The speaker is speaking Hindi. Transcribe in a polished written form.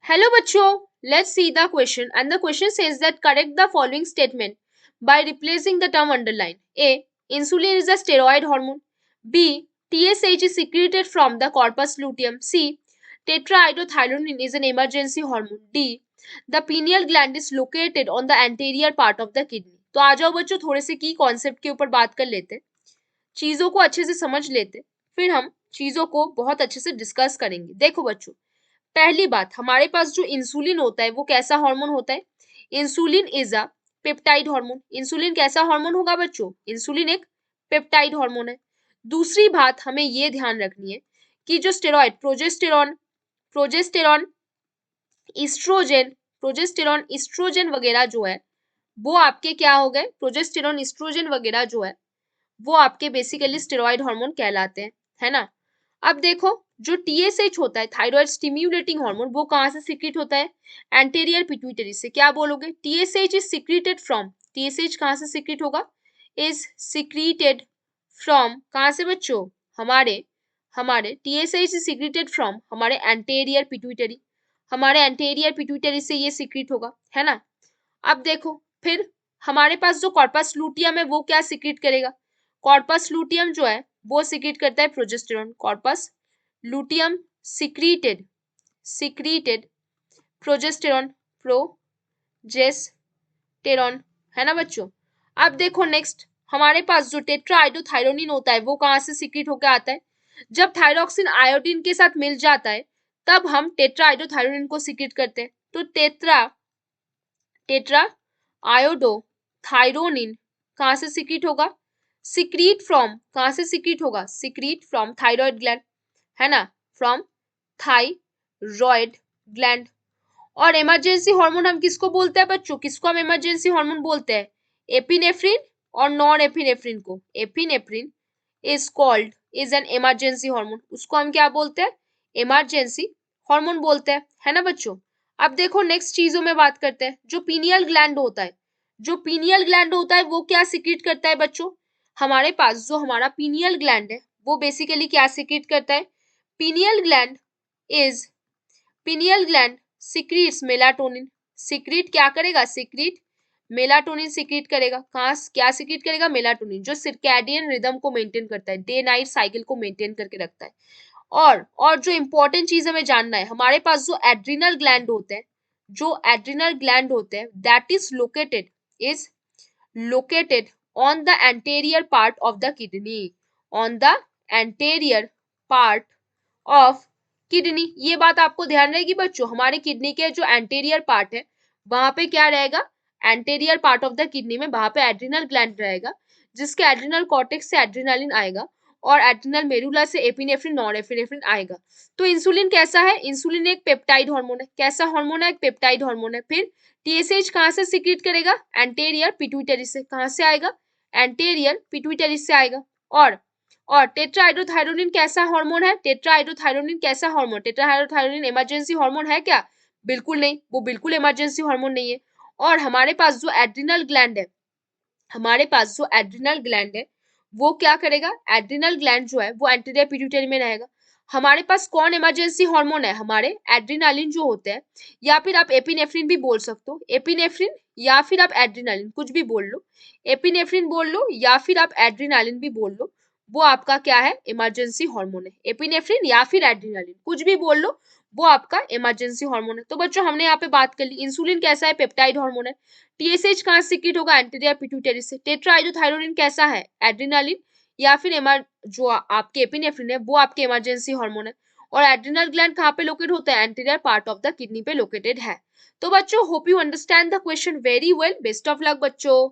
Hello bachcho, let's see the question and the question says that correct the following statement by replacing the term underline. A. Insulin is a steroid hormone. B. TSH is secreted from the corpus luteum. C. Tetrahydrothionein is an emergency hormone. D. The pineal gland is located on the anterior part of the kidney. तो आ जाओ बच्चों थोड़े से की कॉन्सेप्ट के ऊपर बात कर लेते हैं, चीजों को अच्छे से समझ लेते, फिर हम चीजों को बहुत अच्छे से डिस्कस करेंगे। देखो बच्चों, पहली बात, हमारे पास जो इंसुलिन होता है वो कैसा हार्मोन होता है? Insulin is a peptide hormone. Insulin कैसा हार्मोन होगा बच्चों? इंसुलिन एक पेप्टाइड हार्मोन है। दूसरी बात हमें ये ध्यान रखनी है कि जो steroid progesterone progesterone progesterone oestrogen वगैरह जो है वो आपके क्या हो गए? प्रोजेस्टेरॉन इस्ट्रोजन वगैरह जो है वो आपके बेसिकली स्टेरॉइड हार्मोन कहलाते हैं, है ना। अब देखो, जो टीएसएच होता है थायराइड स्टिम्युलेटिंग हार्मोन, वो कहाँ से सीक्रेट होता है? एंटीरियर पिट्यूटरी से। क्या बोलोगे? TSH is secreted from, TSH कहाँ से सीक्रेट होगा? इज सीक्रेटेड फ्रॉम, कहाँ से बच्चों? हमारे हमारे टीएसएच इज सीक्रेटेड फ्रॉम हमारे एंटीरियर पिट्यूटरी, हमारे एंटीरियर पिट्यूटरी से ये सीक्रेट होगा, है ना। अब देखो, फिर हमारे पास जो कॉर्पस लूटियम है वो क्या सीक्रेट करेगा? कॉर्पस लूटियम जो है वो सीक्रेट करता है progesterone. Corpus luteum secreted progesterone, progesterone, है ना बच्चों। अब देखो नेक्स्ट, हमारे पास जो टेट्राहाइड्रोथायरोनिन होता है वो कहाँ से सीक्रेट होकर आता है? जब थायरोक्सिन आयोडीन के साथ मिल जाता है तब हम टेट्राहाइड्रोथायरोनिन को सीक्रेट करते हैं। तो टेट्रा आयोडो थायरोनिन कहाँ से सीक्रेट होगा? सीक्रेट फ्रॉम, कहाँ से सीक्रेट होगा? सीक्रेट फ्रॉम थायराइड ग्लैंड, है ना, फ्रॉम थायराइड ग्लैंड। और इमरजेंसी हार्मोन हम किसको बोलते हैं बच्चों? किसको हम इमरजेंसी हार्मोन बोलते हैं? एपिनेफ्रिन और नॉन एपिनेफ्रिन को। Epinephrine is called is an emergency hormone, उसको हम क्या बोलते हैं? इमरजेंसी हार्मोन बोलते हैं, है ना बच्चों। अब देखो नेक्स्ट चीजों में बात करते हैं। जो पीनियल ग्लैंड होता है, जो पीनियल ग्लैंड होता है वो क्या सीक्रेट करता है बच्चों? हमारे पास जो हमारा पीनियल ग्लैंड है वो बेसिकली क्या सीक्रेट करता है? Pineal gland is pineal gland secrets melatonin. Secret क्या करेगा? सीक्रेट मेलाटोनिन सीक्रेट करेगा। कहाँ क्या सीक्रेट करेगा? मेलाटोनिन, जो सिर्कैडियन रिदम को मेंटेन करता है, डे नाइट साइकिल को मेंटेन करके रखता है। और जो इंपॉर्टेंट चीज हमें जानना है, हमारे पास जो एड्रिनल ग्लैंड होते हैं, जो एड्रिनल ग्लैंड होते हैं that is located on the anterior part of the kidney, on the anterior part of kidney। ये बात आपको ध्यान रहेगी बच्चों, हमारे किडनी के जो एंटेरियर पार्ट है वहां पे क्या रहेगा? Anterior part of the kidney में वहां पे एड्रिनल ग्लैंड रहेगा, जिसके एड्रिनल कॉर्टेक्स से एड्रेनालिन आएगा और एड्रिनल मेरुला से एपिनेफ्रिन नॉन एपिनेफ्रिन आएगा। तो इंसुलिन कैसा है? इंसुलिन एक पेप्टाइड हार्मोन है। कैसा हार्मोन है? एक पेप्टाइड हार्मोन है। फिर टीएसएच कहाँ से सीक्रेट करेगा? एंटेरियर पिट्यूटरी से। कहाँ से आएगा? एंटेरियर पिट्यूटरी से आएगा। और टेट्राहाइड्रोथायरोनिन कैसा हार्मोन है? टेट्राहाइड्रोथायरोनिन कैसा हार्मोन? टेट्राहाइड्रोथायरोनिन इमरजेंसी हार्मोन है क्या? बिल्कुल नहीं, वो बिल्कुल इमरजेंसी हार्मोन नहीं है। और हमारे पास जो एड्रिनल ग्लैंड है, हमारे पास जो एड्रिनल ग्लैंड है वो क्या करेगा? एड्रिनल ग्लैंड जो है वो एंटीरियर पिट्यूटरी में रहेगा। हमारे पास कौन इमरजेंसी हार्मोन है? हमारे एड्रिनालिन जो होते हैं, या फिर आप एपिनेफ्रिन भी बोल सकते हो, एपिनेफ्रिन या फिर आप एड्रिनालिन, कुछ भी बोल लो, एपिनेफ्रिन बोल लो या फिर आप एड्रिनालिन भी बोल लो, वो आपका क्या है? इमरजेंसी हार्मोन है। एपिनेफ्रिन या फिर एड्रिनालिन, कुछ भी बोल लो, वो आपका इमरजेंसी हार्मोन है। तो बच्चों हमने यहाँ पे बात कर ली, इंसुलिन कैसा है? पेप्टाइड हार्मोन है। टीएसएच कहाँ सीक्रेट होगा? एंटीरियर पिट्यूटरी से। टेट्राहाइड्रोथायरोनिन कैसा है? एड्रिनालिन या फिर जो आपके एपिनेफ्रिन है वो आपके इमरजेंसी हार्मोन है। और एड्रिनल ग्लैंड कहाँ पे लोकेट होता है? Anterior part of the kidney पे लोकेटेड है। तो बच्चों hope you understand the question very well. Best of luck बच्चों।